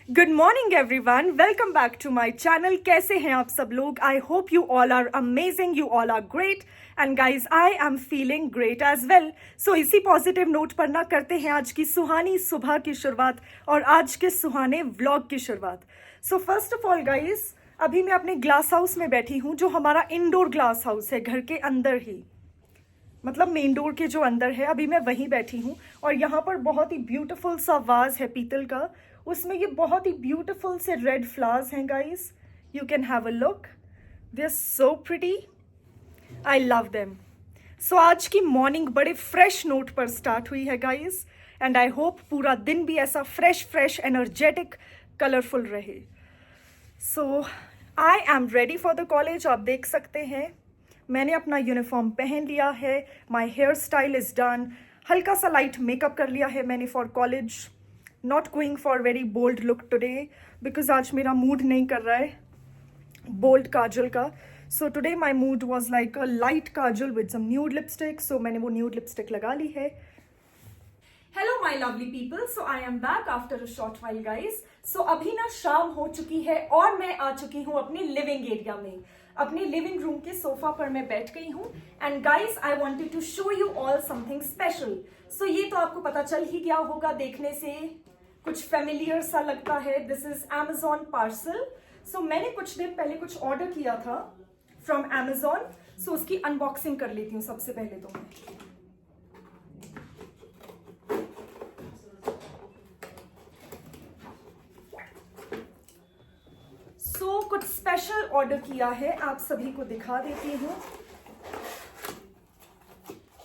Good morning everyone, welcome back to my channel. कैसे हैं आप सब लोग? I hope you all are amazing, you all are great and guys I am feeling great as well. So इसी positive note पर ना करते हैं आज की सुहानी सुबह की शुरुआत और आज के सुहाने व्लॉग की शुरुआत। So first of all guys, अभी मैं अपने ग्लास हाउस में बैठी हूँ जो हमारा इंडोर ग्लास हाउस है, घर के अंदर ही, मतलब मेन डोर के जो अंदर है। अभी मैं वहीं बैठी हूँ और यहाँ पर बहुत ही ब्यूटीफुल सा वाज है पीतल का, उसमें ये बहुत ही ब्यूटीफुल से रेड फ्लावर्स हैं guys. You can have a look, they are so pretty, I love them. So आज की मॉर्निंग बड़े फ्रेश नोट पर स्टार्ट हुई है गाइस एंड आई होप पूरा दिन भी ऐसा फ्रेश एनर्जेटिक कलरफुल रहे। So I am ready for the college. आप देख सकते हैं मैंने अपना यूनिफॉर्म पहन लिया है, my hair style is done, हल्का सा लाइट मेकअप कर लिया है मैंने for college. Not going for very bold look today because आज मेरा मूड नहीं कर रहा है बोल्ड काजल का। So today my mood was like a light kajal with some nude lipstick, so मैंने वो न्यूड लिपस्टिक लगा ली है। Hello my lovely people, so I am back after a short while guys. So अभी ना शाम हो चुकी है और मैं आ चुकी हूँ अपनी लिविंग एरिया में। अपने लिविंग रूम के सोफा पर मैं बैठ गई हूँ and guys I wanted to show you all something special. So ये तो आपको पता चल ही गया होगा, देखने से कुछ फेमिलियर सा लगता है। This is Amazon parcel. So मैंने कुछ दिन पहले कुछ ऑर्डर किया था फ्रॉम Amazon, सो उसकी अनबॉक्सिंग कर लेती हूँ सबसे पहले तो मैं। कुछ स्पेशल ऑर्डर किया है, आप सभी को दिखा देती हूँ।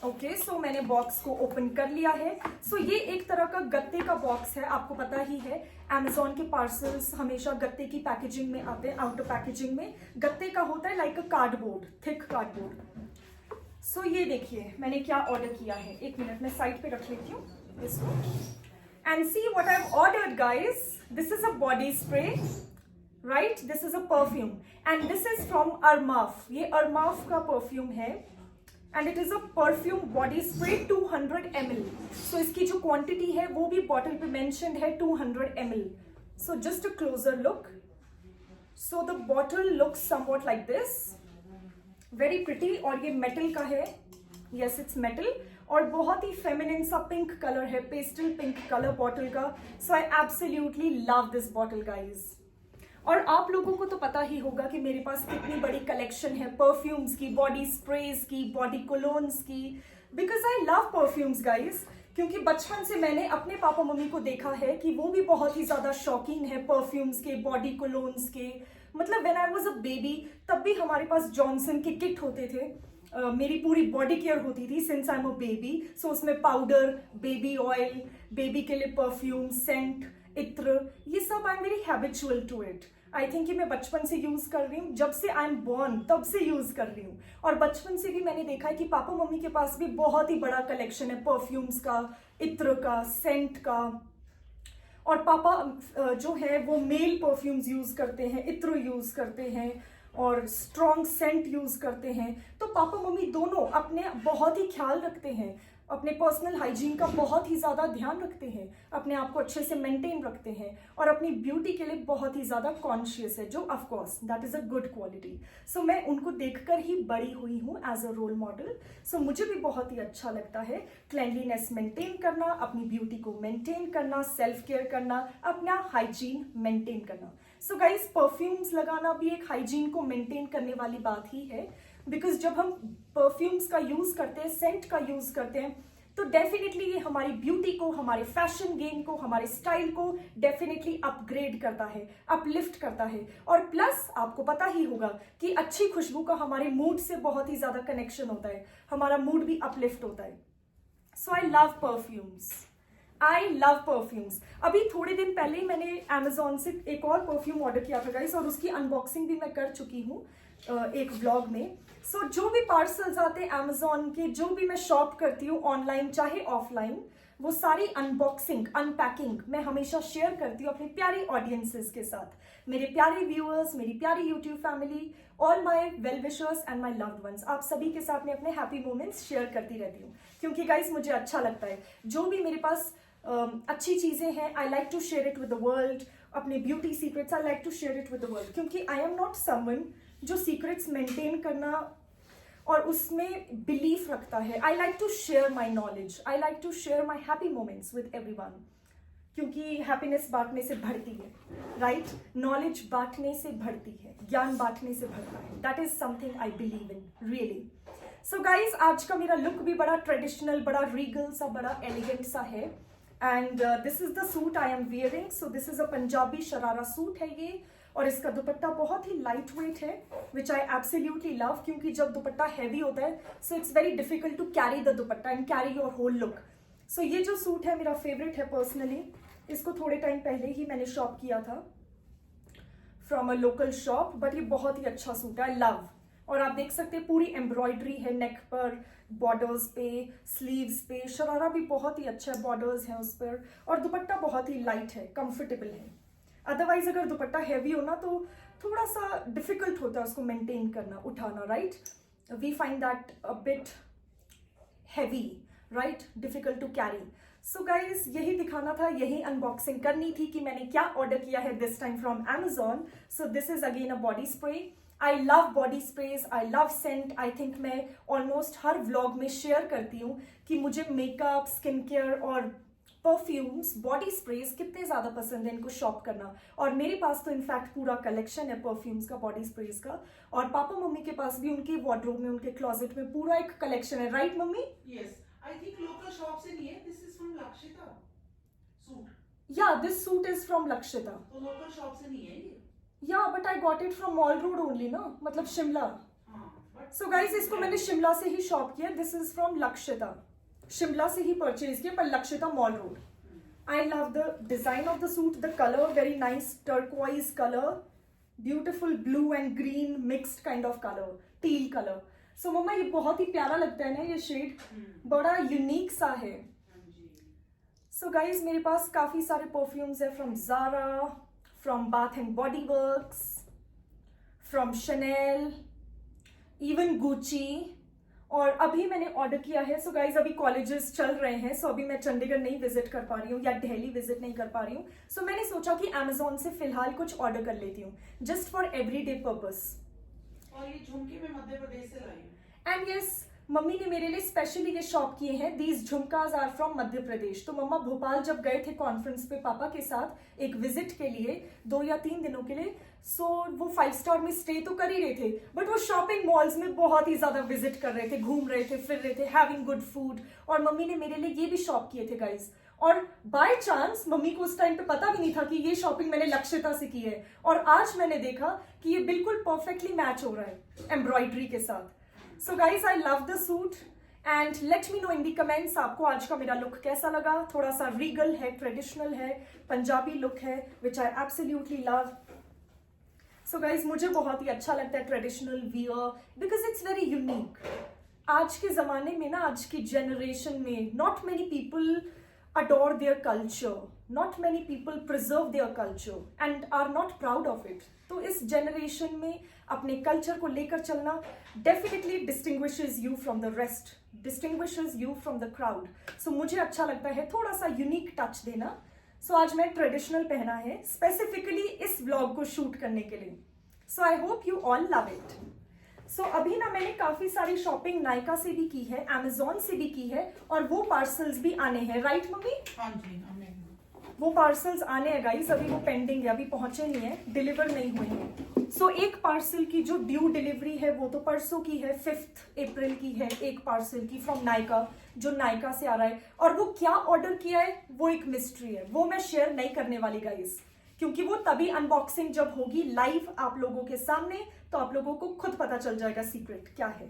ओके, सो मैंने बॉक्स को ओपन कर लिया है। सो ये एक तरह का गत्ते का बॉक्स है, आपको पता ही है Amazon के पार्सल्स हमेशा गत्ते की पैकेजिंग में आते हैं। आउटर पैकेजिंग में गत्ते का होता है, like a cardboard, thick cardboard. So ये देखिए मैंने क्या ऑर्डर किया है। एक मिनट मैं साइड पे रख लेती हूँ इसको and see what I have ordered guys. This is a body spray, right, this is a perfume and this is from अरमाफ। ये अरमाफ का परफ्यूम है and it is a perfume body spray 200 ml। सो इसकी जो क्वांटिटी है वो भी bottle पे mentioned है 200 ml। So just a closure look. So the bottle looks somewhat like this, very pretty. और ये मेटल का है, यस इट्स मेटल, और बहुत ही फेमिनिन सा पिंक कलर है, पेस्टल पिंक कलर बॉटल का। So I absolutely love this bottle guys. और आप लोगों को तो पता ही होगा कि मेरे पास कितनी बड़ी कलेक्शन है परफ्यूम्स की, बॉडी स्प्रेज की, बॉडी कोलोन्स की, because I love perfumes guys. क्योंकि बचपन से मैंने अपने पापा मम्मी को देखा है कि वो भी बहुत ही ज्यादा शौकीन है परफ्यूम्स के, बॉडी कोलोन्स के। मतलब when I was a baby तब भी हमारे पास जॉनसन के किट होते थे। मेरी पूरी बॉडी केयर होती थी since I am a baby. So उसमें पाउडर, बेबी ऑयल, बेबी के लिए परफ्यूम, सेंट, इत्र, ये सब I am very habitual to it. I think कि मैं बचपन से यूज कर रही हूँ, जब से आई एम बॉर्न तब से यूज कर रही हूँ। और बचपन से भी मैंने देखा है कि पापा मम्मी के पास भी बहुत ही बड़ा कलेक्शन है परफ्यूम्स का, इत्र का, सेंट का। और पापा जो है वो मेल परफ्यूम्स यूज करते हैं, इत्र यूज करते हैं और स्ट्रॉन्ग सेंट यूज करते हैं। तो पापा मम्मी दोनों अपने बहुत ही ख्याल रखते हैं, अपने पर्सनल हाइजीन का बहुत ही ज्यादा ध्यान रखते हैं, अपने आप को अच्छे से मेंटेन रखते हैं और अपनी ब्यूटी के लिए बहुत ही ज्यादा कॉन्शियस है, जो of course that is a good quality. So मैं उनको देखकर ही बड़ी हुई हूँ as a role model. So मुझे भी बहुत ही अच्छा लगता है क्लेanलीनेस मेंटेन करना, अपनी ब्यूटी को मेंटेन करना, सेल्फ केयर करना, अपना हाइजीन मेंटेन करना। सो गाइज, परफ्यूम्स लगाना भी एक हाइजीन को मेंटेन करने वाली बात ही है, बिकॉज जब हम परफ्यूम्स का यूज करते हैं, सेंट का यूज करते हैं, तो डेफिनेटली ये हमारी ब्यूटी को, हमारे फैशन गेम को, हमारे स्टाइल को डेफिनेटली अपग्रेड करता है, अपलिफ्ट करता है। और प्लस आपको पता ही होगा कि अच्छी खुशबू का हमारे मूड से बहुत ही ज्यादा कनेक्शन होता है, हमारा मूड भी अपलिफ्ट होता है। So I love perfumes, I love perfumes. अभी थोड़े दिन पहले ही मैंने Amazon से एक और परफ्यूम ऑर्डर किया था गाइस और उसकी अनबॉक्सिंग भी मैं कर चुकी हूँ एक व्लॉग में। सो जो भी पार्सल्स आते हैं Amazon के, जो भी मैं शॉप करती हूँ ऑनलाइन चाहे ऑफलाइन, वो सारी अनबॉक्सिंग, अनपैकिंग मैं हमेशा शेयर करती हूँ अपनी प्यारी ऑडियंसेस के साथ, मेरे प्यारे व्यूअर्स, मेरी प्यारी YouTube family, all my well wishers and my loved ones. आप सभी के साथ मैं अपने हैप्पी मोमेंट्स शेयर करती रहती हूँ क्योंकि गाइस मुझे अच्छा लगता है जो भी मेरे पास अच्छी चीज़ें हैं, I like to share it with the world. अपने beauty secrets I like to share it with the world, क्योंकि आई एम नॉट समवन जो सीक्रेट्स मेंटेन करना और उसमें बिलीफ रखता है। I like to share my knowledge, I like to share my happy moments with everyone, क्योंकि happiness बांटने से बढ़ती है, राइट? नॉलेज बांटने से बढ़ती है, ज्ञान बांटने से बढ़ता है। That is something I believe in really. So guys, आज का मेरा लुक भी बड़ा ट्रेडिशनल, बड़ा रीगल सा, बड़ा एलिगेंट सा है। And this is the suit I am wearing. So this is a Punjabi sharara suit है ये, और इसका दुपट्टा बहुत ही लाइट वेट है, विच आई एब्सोल्युटली लव, क्योंकि जब दुपट्टा हैवी होता है so it's very difficult to carry the dupatta and carry your whole look. So ये जो सूट है मेरा फेवरेट है पर्सनली। इसको थोड़े टाइम पहले ही मैंने शॉप किया था from a local shop, but ये बहुत ही अच्छा सूट है, आई लव। और आप देख सकते हैं पूरी एम्ब्रॉयडरी है नेक पर, बॉर्डर्स पे, स्लीव्स पे। शरारा भी बहुत ही अच्छा है, बॉर्डर्स है उस पर, और दुपट्टा बहुत ही लाइट है, कंफर्टेबल है। अदरवाइज अगर दुपट्टा हैवी हो ना तो थोड़ा सा डिफिकल्ट होता है उसको मेंटेन करना, उठाना, right? We find that a bit heavy, right? Difficult to carry. So guys, यही दिखाना था, यही अनबॉक्सिंग करनी थी कि मैंने क्या ऑर्डर किया है this time from Amazon। So this is again a body spray. I love body sprays, I love scent. I think मैं ऑलमोस्ट हर व्लॉग में शेयर करती हूँ कि मुझे मेकअप, स्किन केयर और परफ्यूम्स, बॉडी स्प्रेज कितने ज़्यादा पसंद है इनको शॉप करना। और मेरे पास तो इनफैक्ट पूरा कलेक्शन है परफ्यूम्स का, बॉडी स्प्रेज का, और पापा मम्मी के पास भी उनके वार्डरोब में, उनके क्लोजेट में पूरा एक कलेक्शन है, right mummy? Yes, I think local shop से नहीं है. This is from Lakshita suit. Yeah, this suit is from Lakshita. तो local shop से नहीं है ये. Yeah, but I got it from Mall Road only, ना, मतलब शिमला। हाँ. But So guys, इसको मैंने शिमला से ही शॉप किया। This is from Lakshita. Shimla से ही परचेज किया, पर Lakshita Mall Road. I love the design of the suit, the color, very nice turquoise color, beautiful blue and green mixed kind of color, teal color. So मम्मा ये बहुत ही प्यारा लगता है ना ये शेड, बड़ा यूनिक सा है। So guys, मेरे पास काफी सारे परफ्यूम्स है from Zara, from Bath and Body Works, from Chanel, even Gucci, और अभी मैंने ऑर्डर किया है। सो गाइज, अभी कॉलेजेस चल रहे हैं, सो अभी मैं चंडीगढ़ नहीं विजिट कर पा रही हूँ या दिल्ली विजिट नहीं कर पा रही हूँ। सो मैंने सोचा कि Amazon से फिलहाल कुछ ऑर्डर कर लेती हूँ, जस्ट फॉर एवरीडे पर्पस। और ये झुमके में मध्य प्रदेश से लाई हूँ। एंड यस, मम्मी ने मेरे लिए स्पेशली ये शॉप किए हैं। These झुमकाज are from Madhya Pradesh. तो मम्मा भोपाल जब गए थे कॉन्फ्रेंस पे पापा के साथ एक विजिट के लिए 2 या 3 दिनों के लिए, सो वो 5 स्टार में स्टे तो कर ही रहे थे, बट वो शॉपिंग मॉल्स में बहुत ही ज्यादा विजिट कर रहे थे, घूम रहे थे, फिर रहे थे, हैविंग गुड फूड। और मम्मी ने मेरे लिए ये भी शॉप किए थे गाइज। और बाय चांस मम्मी को उस टाइम पे पता भी नहीं था कि ये शॉपिंग मैंने लक्षिता से की है, और आज मैंने देखा कि ये बिल्कुल परफेक्टली मैच हो रहा है एम्ब्रॉयडरी के साथ। So guys, I love the suit and let me know in the comments आपको आज का मेरा लुक कैसा लगा। थोड़ा सा रीगल है, ट्रेडिशनल है, पंजाबी लुक है, which I absolutely love. So guys, मुझे बहुत ही अच्छा लगता है traditional wear, because it's very unique. आज के जमाने में ना, आज की जनरेशन में not many people adore their culture, not many people preserve their culture and are not proud of it. तो इस जनरेशन में अपने कल्चर को लेकर चलना definitely distinguishes you from the rest, distinguishes you from the crowd. So मुझे अच्छा लगता है थोड़ा सा यूनिक टच देना। So आज मैं ट्रेडिशनल पहना है स्पेसिफिकली इस व्लॉग को शूट करने के लिए। So I hope you all love it. सो अभी ना मैंने काफी सारी शॉपिंग नायका से भी की है, Amazon से भी की है, और वो पार्सल्स भी आने हैं, राइट मम्मी? हाँ जी, हमें वो पार्सल्स आने हैं गाइस, अभी वो पेंडिंग है, अभी पहुंचे नहीं है, डिलीवर नहीं हुए हैं। सो एक पार्सल की जो ड्यू डिलीवरी है वो तो परसों की है, 5 अप्रैल की है एक पार्सल की फ्रॉम नायका, जो नायका से आ रहा है। और वो क्या ऑर्डर किया है वो एक मिस्ट्री है, वो मैं शेयर नहीं करने वाली गाइस, क्योंकि वो तभी अनबॉक्सिंग जब होगी लाइव आप लोगों के सामने, तो आप लोगों को खुद पता चल जाएगा सीक्रेट क्या है।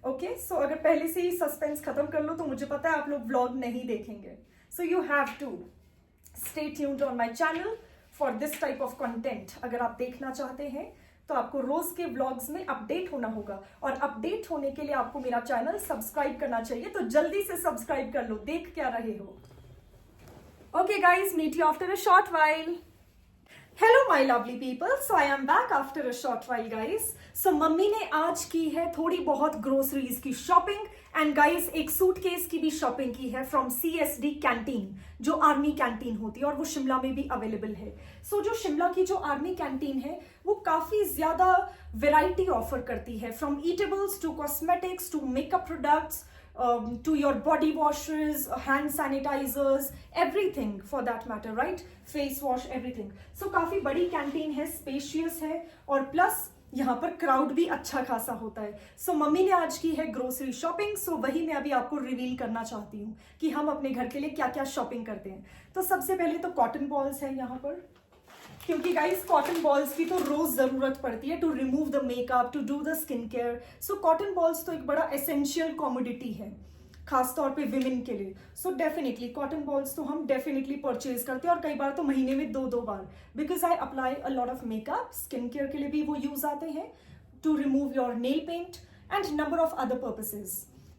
ओके, सो अगर पहले से ही सस्पेंस खत्म कर लो तो मुझे पता है आप लोग व्लॉग नहीं देखेंगे। So you have to stay tuned on my channel for this type of content. अगर आप देखना चाहते हैं तो आपको रोज के व्लॉग्स में अपडेट होना होगा, और अपडेट होने के लिए आपको मेरा चैनल सब्सक्राइब करना चाहिए। तो जल्दी से सब्सक्राइब कर लो, देख क्या रहे हो। Okay guys, meet you after a short while. Hello my lovely people, so I am back after a short while guys. So mummy ने आज की है थोड़ी बहुत ग्रोसरीज की शॉपिंग एंड गाइस एक सूटकेस की भी शॉपिंग की है फ्रॉम CSD कैंटीन, जो आर्मी कैंटीन होती है और वो शिमला में भी अवेलेबल है। सो जो शिमला की जो आर्मी कैंटीन है वो काफी ज्यादा वैरायटी ऑफर करती है, from eatables to cosmetics to makeup products, to your body washes, hand sanitizers, everything for that matter, right? Face wash, everything. So काफी बड़ी कैंटीन है, स्पेशियस है और प्लस यहाँ पर क्राउड भी अच्छा खासा होता है। सो मम्मी ने आज की है ग्रोसरी शॉपिंग, सो वही मैं अभी आपको रिवील करना चाहती हूँ कि हम अपने घर के लिए क्या क्या शॉपिंग करते हैं। तो सबसे पहले तो कॉटन बॉल्स है यहाँ पर, क्योंकि गाइस कॉटन बॉल्स की तो रोज जरूरत पड़ती है to remove the makeup, to do the skin care. So cotton balls तो एक बड़ा एसेंशियल कॉमोडिटी है खास तौर पे विमेन के लिए। सो डेफिनेटली कॉटन बॉल्स तो हम डेफिनेटली परचेज करते हैं और कई बार तो महीने में 2 बार, because I apply a lot of makeup. Skin care के लिए भी वो यूज आते हैं, to remove your nail paint and number of other purposes.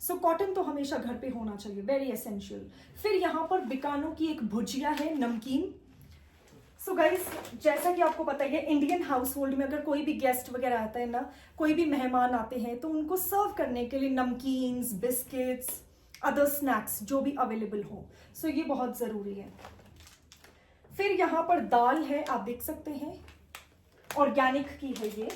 So cotton तो हमेशा घर पे होना चाहिए, वेरी एसेंशियल। फिर यहाँ पर बिकानो की एक भुजिया है, नमकीन। सो गाइस जैसा कि आपको पता है इंडियन हाउस होल्ड में अगर कोई भी गेस्ट वगैरह आता है ना, कोई भी मेहमान आते हैं तो उनको सर्व करने के लिए नमकीन्स, बिस्किट्स, अदर स्नैक्स जो भी अवेलेबल हो, सो ये बहुत ज़रूरी है। फिर यहाँ पर दाल है, आप देख सकते हैं, ऑर्गेनिक की है ये।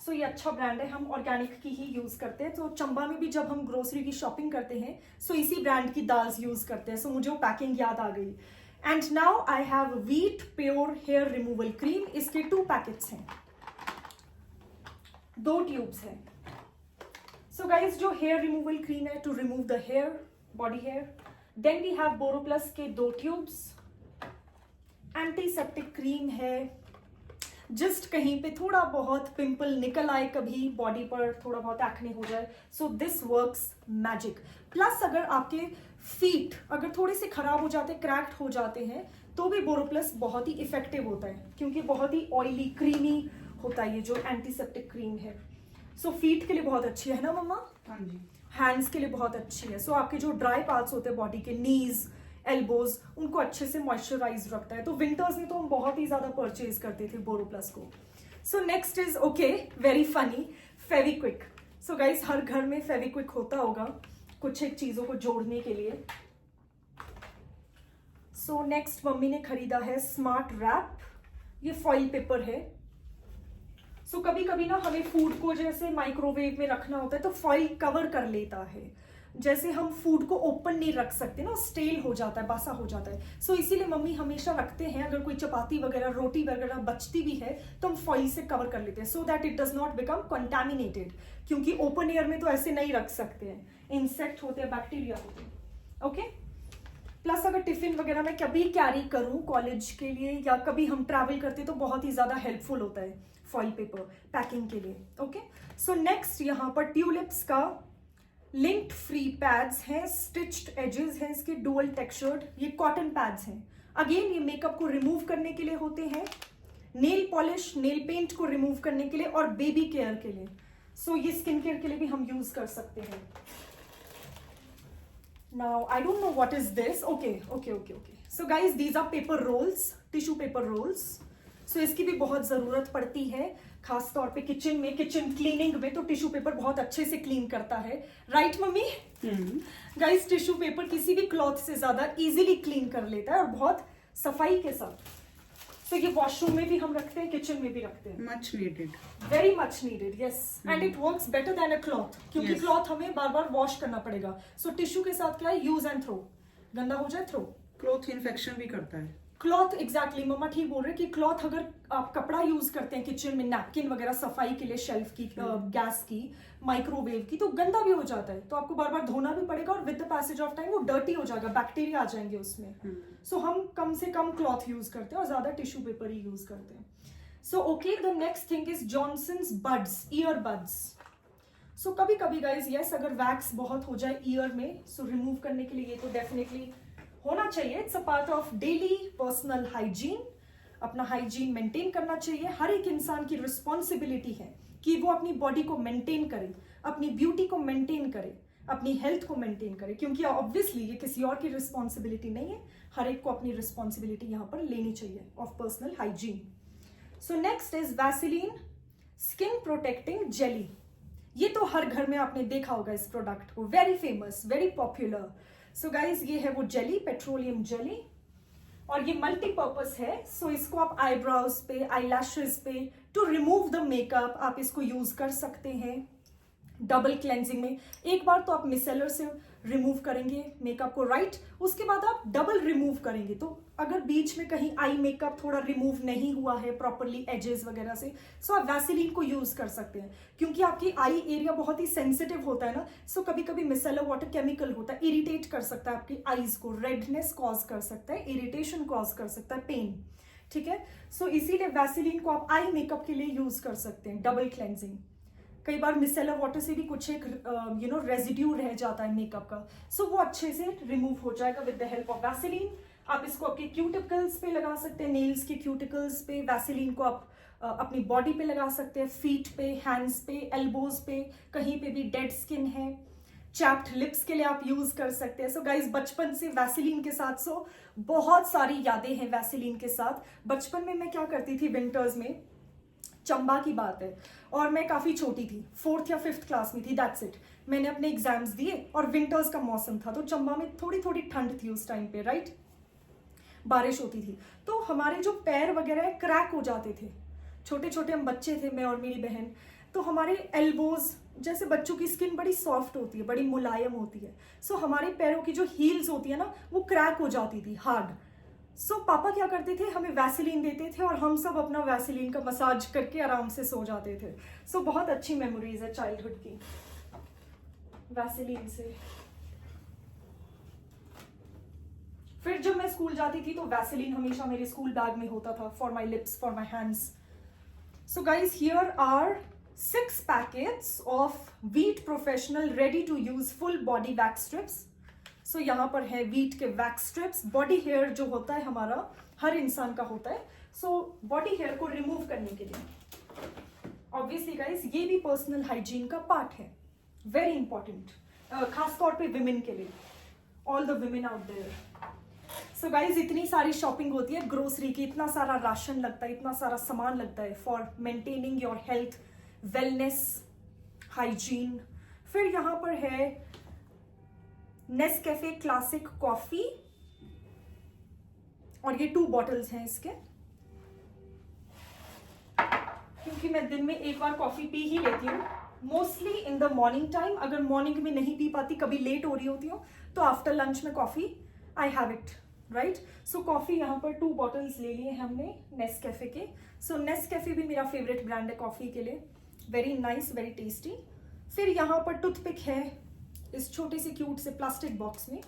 सो ये अच्छा ब्रांड है, हम ऑर्गेनिक की ही यूज़ करते हैं। तो चंबा में भी जब हम ग्रोसरी की शॉपिंग करते हैं सो इसी ब्रांड की दाल यूज़ करते हैं। सो मुझे वो पैकिंग याद आ गई। And now I have Veet pure hair removal cream. इसके 2 पैकेट्स हैं, 2 ट्यूब्स हैं। सो गाइज जो हेयर रिमूवल क्रीम है to remove the hair, body hair. Then we have Boroplus के 2 ट्यूब्स। एंटीसेप्टिक क्रीम है, जस्ट कहीं पे थोड़ा बहुत पिंपल निकल आए, कभी बॉडी पर थोड़ा बहुत एक्ने हो जाए, so this works magic. Plus अगर आपके फीट अगर थोड़े से खराब हो जाते हैं, क्रैक्ड हो जाते हैं, तो भी बोरोप्लस बहुत ही इफेक्टिव होता है, क्योंकि बहुत ही ऑयली क्रीमी होता है ये जो एंटीसेप्टिक क्रीम है। सो फीट के लिए बहुत अच्छी है ना मम्मा? हाँ जी। हैंड्स के लिए बहुत अच्छी है। सो आपके जो ड्राई पार्ट्स होते हैं बॉडी के, नीज, एल्बोज, उनको अच्छे से मॉइस्चराइज रखता है। तो विंटर्स में तो हम बहुत ही ज्यादा परचेज करते थे बोरोप्लस को। So next is okay, very funny, Fevikwik. So guys हर घर में फेविक्विक होता होगा कुछ एक चीजों को जोड़ने के लिए। सो नेक्स्ट मम्मी ने खरीदा है स्मार्ट रैप, ये फॉइल पेपर है। सो कभी कभी ना हमें फूड को जैसे माइक्रोवेव में रखना होता है तो फॉइल कवर कर लेता है, जैसे हम फूड को ओपन नहीं रख सकते ना, स्टेल हो जाता है, बासा हो जाता है। सो इसीलिए मम्मी हमेशा रखते हैं, अगर कोई चपाती वगैरह, रोटी वगैरह बचती भी है तो हम फॉइल से कवर कर लेते हैं, so that it does not become contaminated. क्योंकि ओपन एयर में तो ऐसे नहीं रख सकते हैं, इंसेक्ट होते हैं, बैक्टीरिया होते हैं। ओके प्लस अगर टिफिन वगैरह मैं कभी कैरी करूं कॉलेज के लिए या कभी हम ट्रैवल करते तो बहुत ही ज्यादा हेल्पफुल होता है फॉइल पेपर पैकिंग के लिए। ओके सो नेक्स्ट यहाँ पर ट्यूलिप्स का लिंक्ड फ्री पैड्स हैं, स्टिच्ड एजेस हैं इसके, डुअल टेक्सचर्ड, ये कॉटन पैड्स हैं। अगेन ये मेकअप को रिमूव करने के लिए होते हैं, नेल पॉलिश, नेल पेंट को रिमूव करने के लिए और बेबी केयर के लिए। सो ये स्किन केयर के लिए भी हम यूज कर सकते हैं। Now I don't know what is this. Okay. So guys these are paper rolls, tissue paper rolls. So इसकी भी बहुत जरूरत पड़ती है, खास तौर पे किचन में, किचन क्लीनिंग में तो टिश्यू पेपर बहुत अच्छे से क्लीन करता है, right mummy? Guys tissue paper किसी भी क्लॉथ से ज्यादा इजीली क्लीन कर लेता है और बहुत सफाई के साथ। सो ये वॉशरूम में भी हम रखते हैं, किचन में भी रखते हैं। Much needed, very much needed, yes. And it works better than a cloth, क्योंकि Yes. क्लॉथ हमें बार बार वॉश करना पड़ेगा। सो टिश्यू के साथ क्या है, यूज एंड थ्रो, गंदा हो जाए थ्रो। क्लॉथ इन्फेक्शन भी करता है। क्लॉथ एग्जैक्टली मम्मा ठीक बोल रहे कि क्लॉथ अगर आप कपड़ा यूज करते हैं किचन में, नैपकिन वगैरह सफाई के लिए, शेल्फ की, गैस की, माइक्रोवेव की, तो गंदा भी हो जाता है, तो आपको बार बार धोना भी पड़ेगा और with the passage of time वो डर्टी हो जाएगा, बैक्टीरिया आ जाएंगे उसमें। सो हम कम से कम क्लॉथ यूज करते हैं और ज्यादा टिश्यू पेपर ही यूज करते हैं। So okay the next thing is Johnson's buds, ear buds. So कभी कभी गाइज यस अगर वैक्स बहुत हो जाए ईयर में, सो रिमूव करने के लिए ये तो डेफिनेटली होना चाहिए। It's a part of daily personal hygiene, अपना हाइजीन मेंटेन करना चाहिए। हर एक इंसान की रिस्पॉन्सिबिलिटी है कि वो अपनी बॉडी को मेंटेन करे, अपनी ब्यूटी को मेंटेन करे, अपनी हेल्थ को मेंटेन करें, क्योंकि ऑब्वियसली ये किसी और की रिस्पॉन्सिबिलिटी नहीं है, हर एक को अपनी रिस्पॉन्सिबिलिटी यहाँ पर लेनी चाहिए of personal hygiene. So next is Vaseline skin protecting jelly. ये तो हर घर में आपने देखा होगा इस प्रोडक्ट को, very famous, very popular. So guys ये है वो जेली, पेट्रोलियम जेली, और ये मल्टीपर्पज है। सो इसको आप आईब्रोज पे, आईलैशेस पे, टू रिमूव द मेकअप आप इसको यूज कर सकते हैं। डबल क्लेंजिंग में एक बार तो आप मिसेलर से रिमूव करेंगे मेकअप को, राइट, उसके बाद आप डबल रिमूव करेंगे। तो अगर बीच में कहीं आई मेकअप थोड़ा रिमूव नहीं हुआ है प्रॉपरली एजेस वगैरह से, सो आप वैसिलीन को यूज कर सकते हैं, क्योंकि आपकी आई एरिया बहुत ही सेंसिटिव होता है ना। सो कभी कभी मिसेलर वाटर केमिकल होता है, इरिटेट कर सकता है आपकी आईज को, रेडनेस कॉज कर सकता है, इरिटेशन कॉज कर सकता है, पेन, ठीक है। सो इसीलिए वैसिलीन को आप आई मेकअप के लिए यूज कर सकते हैं, डबल क्लेंजिंग। कई बार मिसेलर वाटर से भी कुछ एक रेजिड्यू रह जाता है मेकअप का, सो वो अच्छे से रिमूव हो जाएगा विद द हेल्प ऑफ वैसिलीन। आप इसको आपके क्यूटिकल्स पे लगा सकते हैं, नेल्स के क्यूटिकल्स पे। वैसिलीन को आप अपनी बॉडी पे लगा सकते हैं, फीट पे, हैंड्स पे, एल्बोज पे, कहीं पे भी डेड स्किन है, चैप्ड लिप्स के लिए आप यूज कर सकते हैं। सो गाइज बचपन से वैसिलीन के साथ बहुत सारी यादें हैं वैसिलीन के साथ। बचपन में मैं क्या करती थी, विंटर्स में, चंबा की बात है, और मैं काफी छोटी थी, 4th या 5th क्लास में थी, दैट्स इट। मैंने अपने एग्जाम्स दिए और विंटर्स का मौसम था, तो चंबा में थोड़ी थोड़ी ठंड थी उस टाइम पे, राइट, बारिश होती थी, तो हमारे जो पैर वगैरह है क्रैक हो जाते थे। छोटे छोटे हम बच्चे थे, मैं और मेरी बहन, तो हमारे एल्बोज, जैसे बच्चों की स्किन बड़ी सॉफ्ट होती है, बड़ी मुलायम होती है, सो हमारे पैरों की जो हील्स होती है ना, वो क्रैक हो जाती थी, हार्ड। सो पापा क्या करते थे, हमें वैसिलीन देते थे और हम सब अपना वैसिलीन का मसाज करके आराम से सो जाते थे। सो बहुत अच्छी मेमोरीज है चाइल्डहुड की वैसिलीन से। फिर जब मैं स्कूल जाती थी तो वैसिलीन हमेशा मेरे स्कूल बैग में होता था, for my lips, for my hands. So guys here are 6 packets of Veet professional ready to use full body wax strips. So यहाँ पर है वीट के वैक्स स्ट्रिप्स। बॉडी हेयर जो होता है हमारा, हर इंसान का होता है, सो बॉडी हेयर को रिमूव करने के लिए। ऑब्वियसली गाइज ये भी पर्सनल हाइजीन का पार्ट है, वेरी इंपॉर्टेंट, खासतौर पे विमेन के लिए, all the women out there. So guys इतनी सारी शॉपिंग होती है ग्रोसरी की, इतना सारा राशन लगता है, इतना सारा सामान लगता है for maintaining your health, wellness, hygiene. फिर यहाँ पर है नेस्कैफे क्लासिक कॉफी, और ये 2 बॉटल्स हैं इसके, क्योंकि मैं दिन में एक बार कॉफी पी ही लेती हूँ, mostly in the morning time. अगर मॉर्निंग में नहीं पी पाती, कभी लेट हो रही होती हूँ, तो आफ्टर लंच में coffee I have it, right. So coffee यहाँ पर 2 बॉटल्स ले लिए हमने नेस्कैफे के। सो नेस्कैफे भी मेरा फेवरेट ब्रांड है कॉफी के लिए, वेरी नाइस, वेरी टेस्टी। फिर यहाँ पर टूथपिक है, इस छोटे से क्यूट से प्लास्टिक बॉक्स में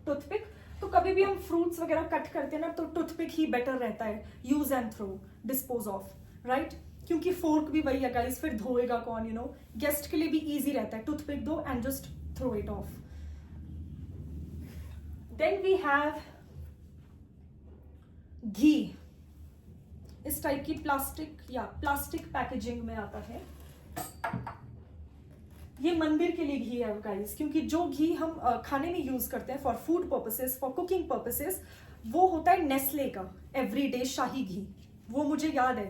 टूथपिक। तो कभी भी हम फ्रूट्स वगैरह कट करते हैं ना, तो टूथपिक ही बेटर रहता है, use and throw, dispose of, right, क्योंकि फोर्क भी वही है गाइस, फिर धोएगा कौन, गेस्ट के लिए भी इजी रहता है, टूथपिक दो and just throw it off. Then we have ghee, इस टाइप की प्लास्टिक पैकेजिंग में आता है। ये मंदिर के लिए घी है गाइस, क्योंकि जो घी हम खाने में यूज करते हैं for food purposes, for cooking purposes, वो होता है नेस्ले का एवरीडे शाही घी। वो मुझे याद है,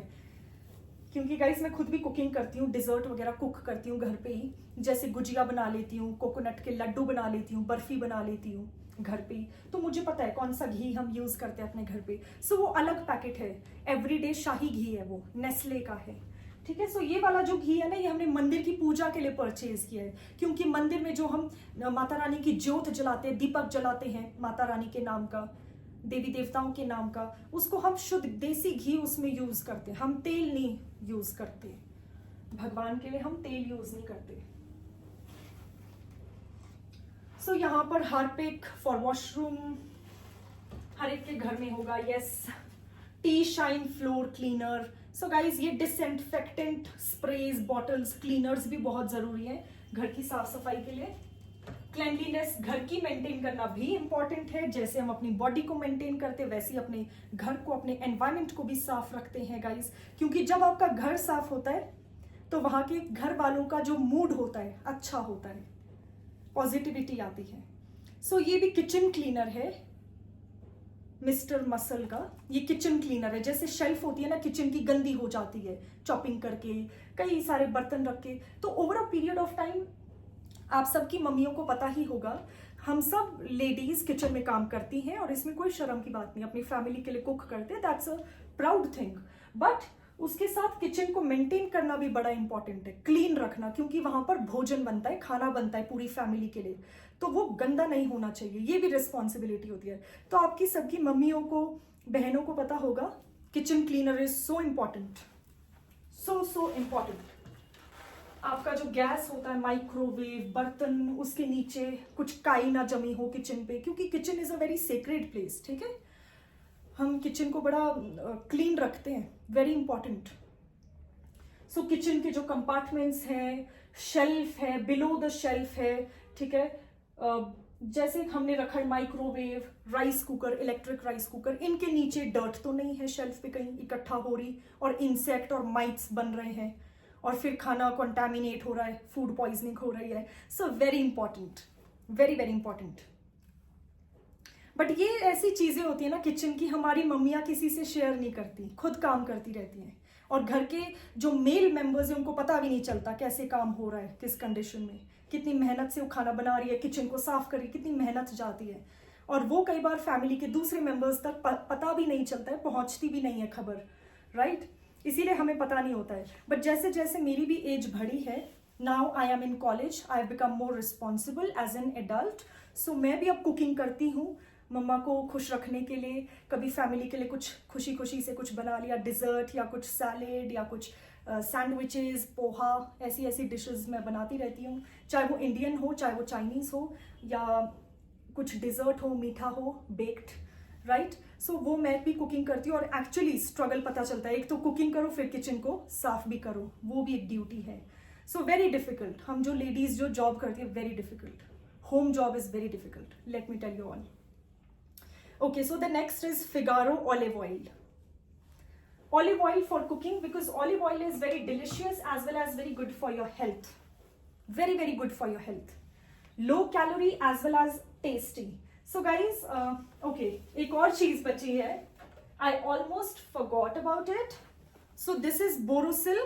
क्योंकि गाइस मैं खुद भी कुकिंग करती हूँ, डिजर्ट वगैरह कुक करती हूँ घर पे ही, जैसे गुजिया बना लेती हूँ, कोकोनट के लड्डू बना लेती हूँ, बर्फी बना लेती हूँ घर पे ही, तो मुझे पता है कौन सा घी हम यूज करते हैं अपने घर पे। सो वो अलग पैकेट है, एवरीडे शाही घी है, वो नेस्ले का है, ठीक है। सो ये वाला जो घी है ना, ये हमने मंदिर की पूजा के लिए परचेज किया है, क्योंकि मंदिर में जो हम माता रानी की ज्योत जलाते हैं, दीपक जलाते हैं माता रानी के नाम का, देवी देवताओं के नाम का, उसको हम शुद्ध देसी घी उसमें यूज करते हैं, हम तेल नहीं यूज करते, भगवान के लिए हम तेल यूज नहीं करते। सो यहाँ पर हार्पिक फॉर वॉशरूम, हर एक के घर में होगा, yes. T shine floor cleaner. So guys ये डिसइंफेक्टेंट स्प्रेज, बॉटल्स, क्लीनर्स भी बहुत जरूरी है घर की साफ सफाई के लिए। क्लेanलीनेस, घर की मेंटेन करना भी इंपॉर्टेंट है, जैसे हम अपनी बॉडी को मेंटेन करते हैं वैसे ही अपने घर को, अपने एनवायरनमेंट को भी साफ रखते हैं गाइज, क्योंकि जब आपका घर साफ होता है तो वहां के घर वालों का जो मूड होता है अच्छा होता है, पॉजिटिविटी आती है। सो ये भी किचन क्लीनर है मिस्टर मसल का। ये किचन क्लीनर है, जैसे शेल्फ होती है ना किचन की, गंदी हो जाती है चॉपिंग करके, कई सारे बर्तन रख के। तो over a period of time आप सबकी मम्मियों को पता ही होगा, हम सब लेडीज किचन में काम करती हैं और इसमें कोई शर्म की बात नहीं, अपनी फैमिली के लिए कुक करते हैं, that's a proud thing. But उसके साथ किचन को मेंटेन करना भी बड़ा इंपॉर्टेंट है, क्लीन रखना, क्योंकि वहां पर भोजन बनता है, खाना बनता है पूरी फैमिली के लिए, तो वो गंदा नहीं होना चाहिए, ये भी रिस्पॉन्सिबिलिटी होती है। तो आपकी सबकी मम्मियों को, बहनों को पता होगा kitchen cleaner is so important, so important. आपका जो गैस होता है, माइक्रोवेव, बर्तन, उसके नीचे कुछ काई ना जमी हो किचन पे, क्योंकि kitchen is a very sacred place, ठीक है। हम किचन को बड़ा क्लीन रखते हैं, वेरी इंपॉर्टेंट। सो किचन के जो कंपार्टमेंट्स हैं, शेल्फ है, बिलो द शेल्फ है, ठीक है, जैसे हमने रखा है microwave, rice cooker, electric rice cooker, इनके नीचे डर्ट तो नहीं है शेल्फ पे कहीं इकट्ठा हो रही और इंसेक्ट और माइट्स बन रहे हैं और फिर खाना कंटामिनेट हो रहा है, फूड पॉइजनिंग हो रही है। So very important, very very important. But ये ऐसी चीजें होती है ना किचन की, हमारी मम्मियाँ किसी से शेयर नहीं करती, खुद काम करती रहती हैं, और घर के जो मेल मेंबर्स हैं उनको पता भी नहीं चलता कैसे काम हो रहा है, किस कंडीशन में, कितनी मेहनत से वो खाना बना रही है, किचन को साफ कर रही है, कितनी मेहनत जाती है, और वो कई बार फैमिली के दूसरे मेंबर्स तक पता भी नहीं चलता है, पहुंचती भी नहीं है खबर, राइट। इसीलिए हमें पता नहीं होता है। बट जैसे जैसे मेरी भी एज बढ़ी है, now I am in college, I have become more responsible as an adult. So मैं भी अब कुकिंग करती हूँ मम्मा को खुश रखने के लिए, कभी फैमिली के लिए कुछ खुशी खुशी से कुछ बना लिया, डिज़र्ट या कुछ सैलेड या कुछ सैंडविचेस, पोहा, ऐसी ऐसी डिशेस मैं बनाती रहती हूँ, चाहे वो इंडियन हो, चाहे वो चाइनीज़ हो, या कुछ डिज़र्ट हो, मीठा हो, बेक्ड, राइट। सो वो मैं भी कुकिंग करती हूँ, और एक्चुअली स्ट्रगल पता चलता है, एक तो कुकिंग करो फिर किचन को साफ भी करो, वो भी एक ड्यूटी है। सो वेरी डिफिकल्ट, हम जो लेडीज जो जॉब करती है, very difficult, home job is very difficult, let me tell you all. Okay, so the next is Figaro olive oil. Olive oil for cooking, because olive oil is very delicious as well as very good for your health. Very, very good for your health. Low calorie as well as tasty. So guys, okay, एक और चीज बची है. I almost forgot about it. So this is Borosil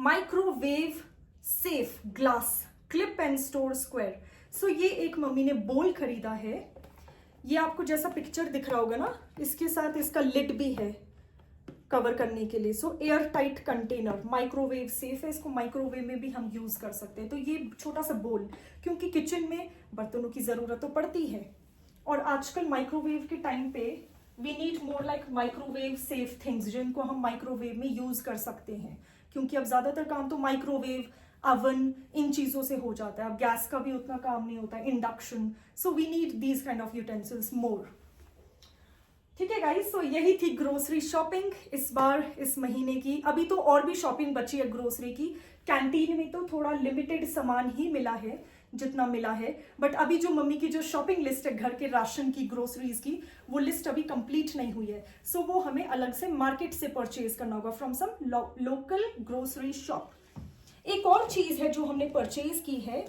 microwave safe glass clip and store square. So ये एक mummy ने बोल खरीदा है. ये आपको जैसा पिक्चर दिख रहा होगा ना, इसके साथ इसका लिड भी है कवर करने के लिए। सो air tight container, microwave safe है, इसको माइक्रोवेव में भी हम यूज कर सकते हैं। तो ये छोटा सा बोल, क्योंकि किचन में बर्तनों की जरूरत तो पड़ती है, और आजकल माइक्रोवेव के टाइम पे we need more like microwave safe things, जिनको हम माइक्रोवेव में यूज कर सकते हैं, क्योंकि अब ज्यादातर काम तो माइक्रोवेव, अवन, इन चीजों से हो जाता है। अब गैस का भी उतना काम नहीं होता, induction. So we need these kind of utensils more. ठीक है गाइस, तो यही थी ग्रोसरी शॉपिंग इस बार, इस महीने की। अभी तो और भी शॉपिंग बची है ग्रोसरी की। कैंटीन में तो थोड़ा लिमिटेड सामान ही मिला है, जितना मिला है, बट अभी जो मम्मी की जो शॉपिंग लिस्ट है घर के राशन की, ग्रोसरीज की, वो लिस्ट अभी कंप्लीट नहीं हुई है। सो वो हमें अलग से मार्केट से परचेज करना होगा from some local grocery shop. एक और चीज है जो हमने परचेज की है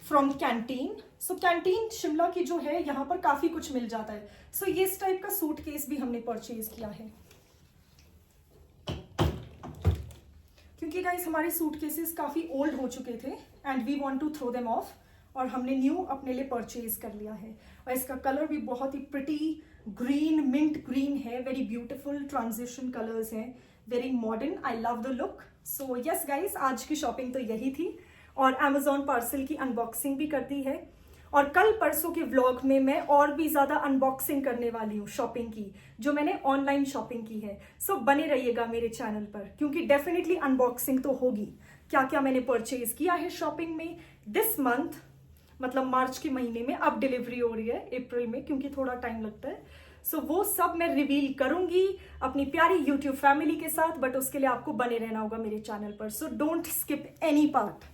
from canteen. So canteen Shimla की जो है, यहाँ पर काफी कुछ मिल जाता है। सो ये इस टाइप का सूटकेस भी हमने परचेज किया है, क्योंकि गाइस हमारे सूटकेसेस काफी ओल्ड हो चुके थे and we want to throw them off, और हमने न्यू अपने लिए परचेज कर लिया है। और इसका कलर भी बहुत ही प्रिटी ग्रीन, मिंट ग्रीन है, वेरी ब्यूटीफुल ट्रांजिशन कलर्स हैं, very modern, I love the look. So yes guys, आज की शॉपिंग तो यही थी, और अमेजॉन पार्सल की अनबॉक्सिंग भी कर दी है, और कल परसों के व्लॉग में मैं और भी ज्यादा अनबॉक्सिंग करने वाली हूँ शॉपिंग की, जो मैंने ऑनलाइन शॉपिंग की है। सो बने रहिएगा मेरे चैनल पर, क्योंकि डेफिनेटली अनबॉक्सिंग तो होगी। क्या क्या मैंने परचेज किया है शॉपिंग में दिस मंथ, मतलब मार्च के महीने में, अब डिलीवरी हो रही है अप्रैल में, क्योंकि थोड़ा टाइम लगता है। सो वो सब मैं रिवील करूंगी अपनी प्यारी यूट्यूब फैमिली के साथ, बट उसके लिए आपको बने रहना होगा मेरे चैनल पर। So don't skip any part.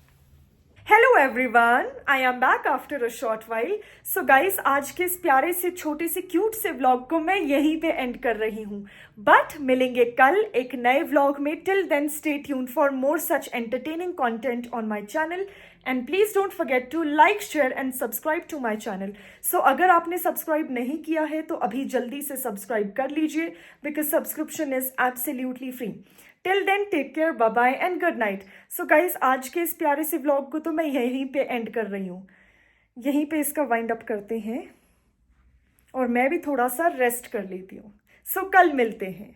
Hello everyone, I am back after a short while. So guys, आज के इस प्यारे से छोटे से क्यूट से व्लॉग को मैं यहीं पे एंड कर रही हूँ, बट मिलेंगे कल एक नए व्लॉग में। Till then stay tuned for more such entertaining content on my channel, and please don't forget to like, share and subscribe to my channel. So अगर आपने सब्सक्राइब नहीं किया है तो अभी जल्दी से सब्सक्राइब कर लीजिए, because subscription is absolutely free. Till then take care, bye bye and good night. So guys, आज के इस प्यारे से व्लॉग को तो मैं यहीं पे एंड कर रही हूँ. यहीं पे इसका वाइंड अप करते हैं और मैं भी थोड़ा सा रेस्ट कर लेती हूँ. सो कल मिलते हैं.